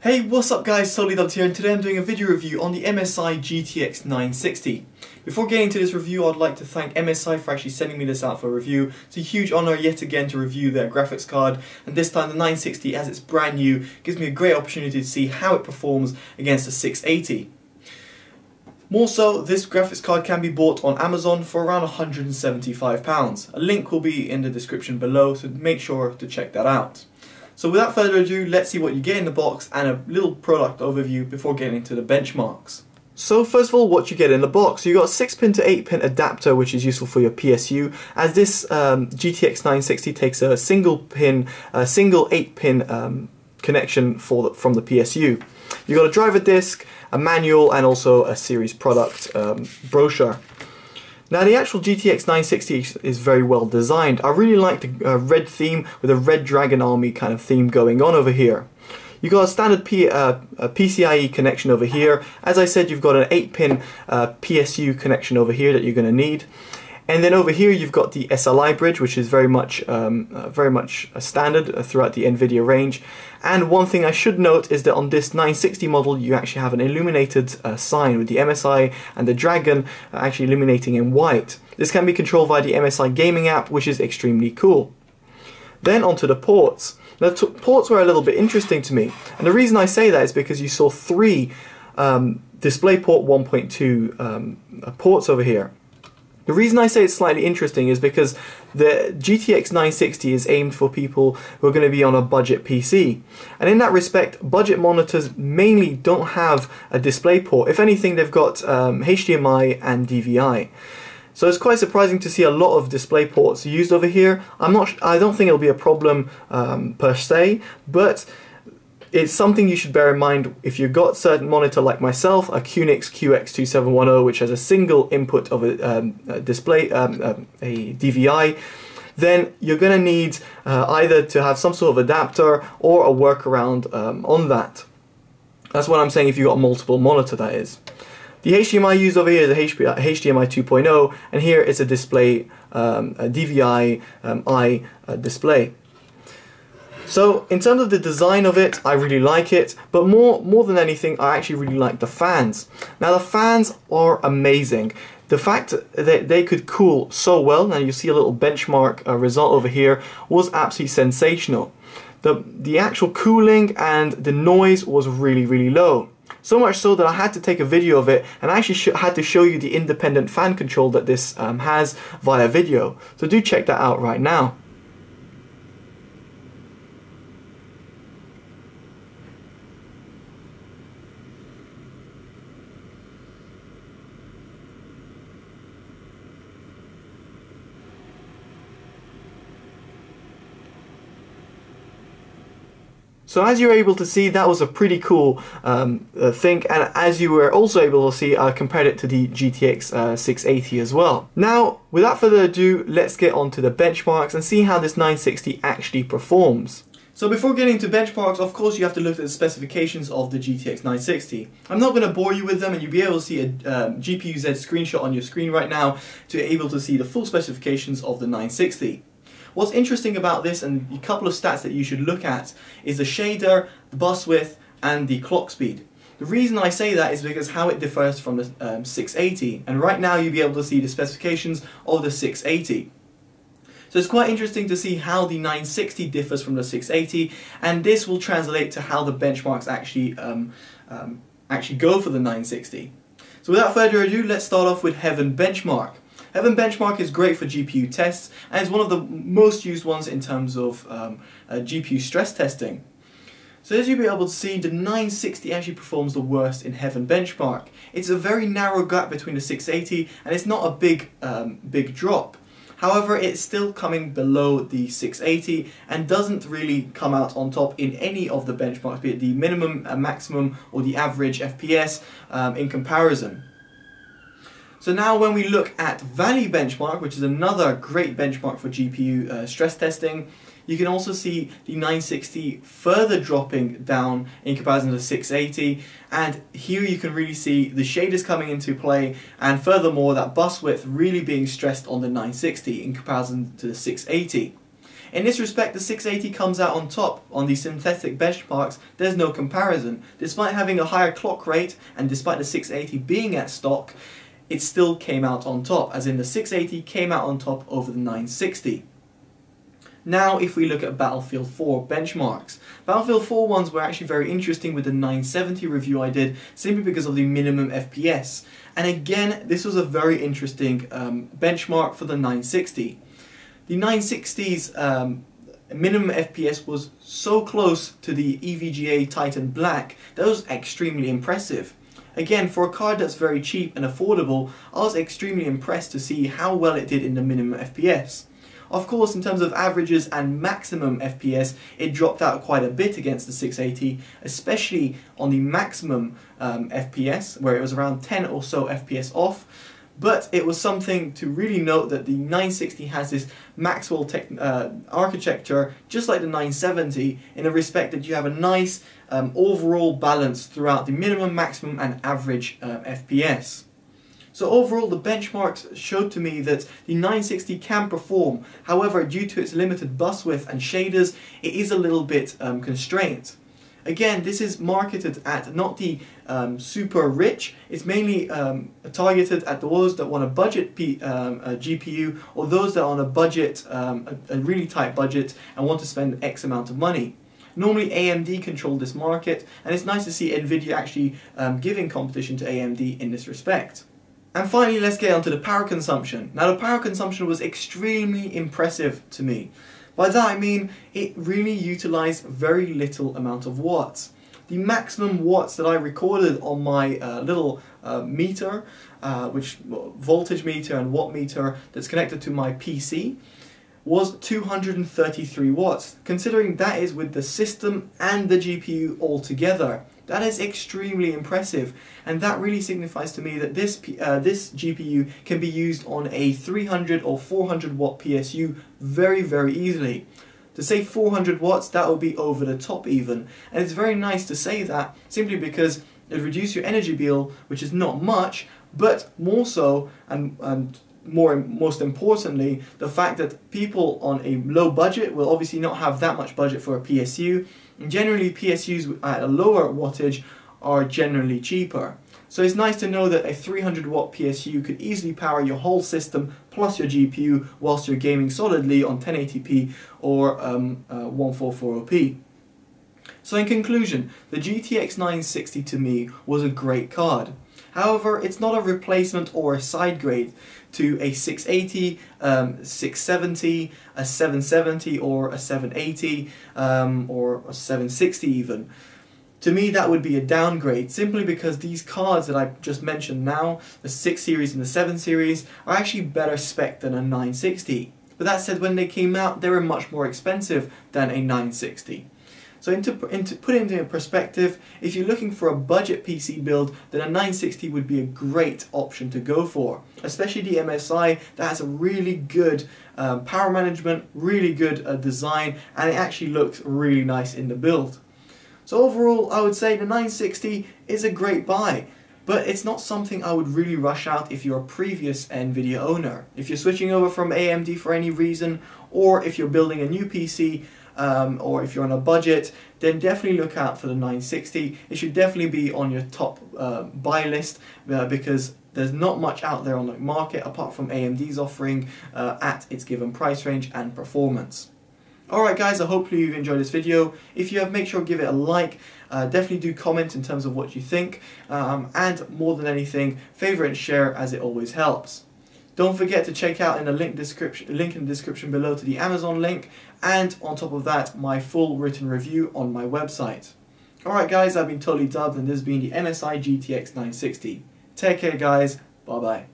Hey, what's up guys, Totallydubbed here, and today I'm doing a video review on the MSI GTX 960. Before getting into this review, I'd like to thank MSI for actually sending me this out for a review. It's a huge honour yet again to review their graphics card, and this time the 960, as it's brand new, gives me a great opportunity to see how it performs against the 680. More so, this graphics card can be bought on Amazon for around £175. A link will be in the description below, so make sure to check that out. So without further ado, let's see what you get in the box and a little product overview before getting into the benchmarks. So first of all, what you get in the box, you got a 6-pin to 8-pin adapter, which is useful for your PSU, as this GTX 960 takes a single 8-pin connection from the PSU. You got a driver disc, a manual, and also a series product brochure. Now the actual GTX 960 is very well designed. I really like the red theme with a red dragon army kind of theme going on over here. You've got a standard PCIe connection over here. As I said, you've got an 8-pin PSU connection over here that you're going to need. And then over here you've got the SLI bridge, which is very much a standard throughout the Nvidia range. And one thing I should note is that on this 960 model you actually have an illuminated sign with the MSI and the dragon actually illuminating in white. This can be controlled via the MSI gaming app, which is extremely cool. Then onto the ports. Now the ports were a little bit interesting to me, and the reason I say that is because you saw three DisplayPort 1.2 ports over here. The reason I say it's slightly interesting is because the GTX 960 is aimed for people who are going to be on a budget PC. And in that respect, budget monitors mainly don't have a DisplayPort. If anything, they've got HDMI and DVI. So it's quite surprising to see a lot of DisplayPorts used over here. I don't think it'll be a problem per se, but it's something you should bear in mind if you've got a certain monitor like myself, a QNX QX2710, which has a single input of a display, a DVI, then you're going to need either to have some sort of adapter or a workaround on that. That's what I'm saying if you've got a multiple monitor, that is. The HDMI used over here is a HDMI 2.0, and here it's a display, a DVI display. So in terms of the design of it, I really like it, but more than anything, I actually really like the fans. Now the fans are amazing. The fact that they could cool so well, now you see a little benchmark result over here, was absolutely sensational. The actual cooling and the noise was really low. So much so that I had to take a video of it, and I actually had to show you the independent fan control that this has via video. So do check that out right now. So as you were able to see, that was a pretty cool thing, and as you were also able to see, I compared it to the GTX 680 as well. Now, without further ado, let's get on to the benchmarks and see how this 960 actually performs. So before getting to benchmarks, of course you have to look at the specifications of the GTX 960. I'm not going to bore you with them, and you'll be able to see a GPU-Z screenshot on your screen right now to be able to see the full specifications of the 960. What's interesting about this, and a couple of stats that you should look at, is the shader, the bus width, and the clock speed. The reason I say that is because how it differs from the 680, and right now you'll be able to see the specifications of the 680. So it's quite interesting to see how the 960 differs from the 680, and this will translate to how the benchmarks actually go for the 960. So without further ado, let's start off with Heaven Benchmark. Heaven Benchmark is great for GPU tests, and it's one of the most used ones in terms of GPU stress testing. So as you'll be able to see, the 960 actually performs the worst in Heaven Benchmark. It's a very narrow gap between the 680, and it's not a big drop. However, it's still coming below the 680 and doesn't really come out on top in any of the benchmarks, be it the minimum, maximum, or the average FPS in comparison. So now when we look at Valley Benchmark, which is another great benchmark for GPU stress testing, you can also see the 960 further dropping down in comparison to the 680, and here you can really see the shaders coming into play, and furthermore that bus width really being stressed on the 960 in comparison to the 680. In this respect, the 680 comes out on top. On the synthetic benchmarks, there's no comparison. Despite having a higher clock rate, and despite the 680 being at stock, it still came out on top, as in the 680 came out on top over the 960. Now if we look at Battlefield 4 benchmarks. Battlefield 4 ones were actually very interesting with the 970 review I did, simply because of the minimum FPS. And again, this was a very interesting benchmark for the 960. The 960's minimum FPS was so close to the EVGA Titan Black that was extremely impressive. Again, for a card that's very cheap and affordable, I was extremely impressed to see how well it did in the minimum FPS. Of course, in terms of averages and maximum FPS, it dropped out quite a bit against the 680, especially on the maximum FPS, where it was around 10 or so FPS off. But it was something to really note that the 960 has this Maxwell architecture, just like the 970, in the respect that you have a nice overall balance throughout the minimum, maximum and average FPS. So overall, the benchmarks showed to me that the 960 can perform. However, due to its limited bus width and shaders, it is a little bit constrained. Again, this is marketed at not the super rich. It's mainly targeted at those that want a budget GPU, or those that are on a budget, a really tight budget, and want to spend X amount of money. Normally AMD control this market, and it's nice to see Nvidia actually giving competition to AMD in this respect. And finally, let's get onto the power consumption. Now, the power consumption was extremely impressive to me. By that I mean it really utilized very little amount of watts. The maximum watts that I recorded on my little meter, which voltage meter and watt meter that's connected to my PC, was 233 watts. Considering that is with the system and the GPU all together, that is extremely impressive, and that really signifies to me that this GPU can be used on a 300 or 400 watt PSU very, very easily. To say 400 watts, that would be over the top even, and it's very nice to say that simply because it reduces your energy bill, which is not much, but more so, and most importantly, the fact that people on a low budget will obviously not have that much budget for a PSU. And generally, PSUs at a lower wattage are generally cheaper. So it's nice to know that a 300 watt PSU could easily power your whole system plus your GPU whilst you're gaming solidly on 1080p or 1440p. So in conclusion, the GTX 960 to me was a great card. However, it's not a replacement or a side grade to a 680, 670, a 770 or a 780 or a 760 even. To me, that would be a downgrade, simply because these cards that I've just mentioned now, the 6 series and the 7 series, are actually better spec than a 960. But that said, when they came out, they were much more expensive than a 960. So to put into perspective, if you're looking for a budget PC build, then a 960 would be a great option to go for. Especially the MSI, that has a really good power management, really good design, and it actually looks really nice in the build. So overall, I would say the 960 is a great buy, but it's not something I would really rush out if you're a previous Nvidia owner. If you're switching over from AMD for any reason, or if you're building a new PC, or if you're on a budget, then definitely look out for the 960. It should definitely be on your top buy list because there's not much out there on the market apart from AMD's offering at its given price range and performance. Alright guys, I hope you've enjoyed this video. If you have, make sure to give it a like. Definitely do comment in terms of what you think, and more than anything, favourite and share, as it always helps. Don't forget to check out in the link in the description below to the Amazon link, and on top of that, my full written review on my website. Alright guys, I've been Totally Dubbed, and this has been the MSI GTX 960. Take care guys, bye bye.